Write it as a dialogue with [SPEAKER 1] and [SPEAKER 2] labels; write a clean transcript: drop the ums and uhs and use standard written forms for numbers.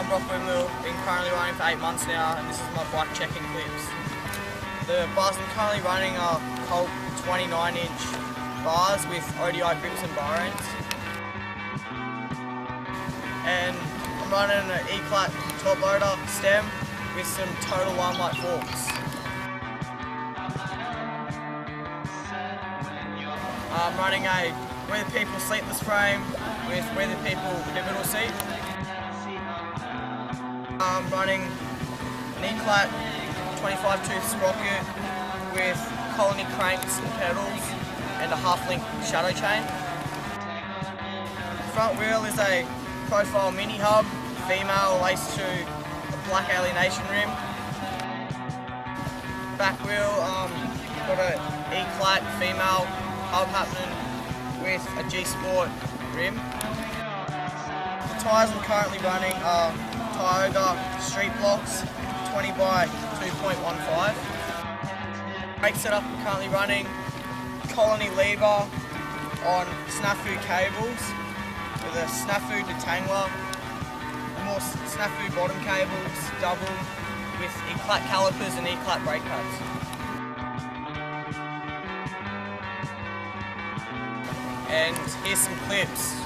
[SPEAKER 1] I'm Winmills, been currently running for 8 months now, and this is my bike checking clips. The bars I'm currently running are Colt 29-inch bars with ODI grips and bar ends. And I'm running an E-clat top loader stem with some total limelight forks. I'm running a Where the People sleepless frame with Where the People pivotal seat. I'm running an E-clat 25 tooth sprocket with colony cranks and pedals and a half-link shadow chain. Front wheel is a profile mini hub, female laced to a black alienation rim. Back wheel, got an E-clat female hub happening with a G-Sport rim. The tyres I'm currently running are Tioga Street Blocks 20 by 2.15. Brake setup I'm currently running Colony lever on snafu cables with a snafu detangler, more snafu bottom cables, double with E-clat calipers and E-clat brake pads. And here's some clips.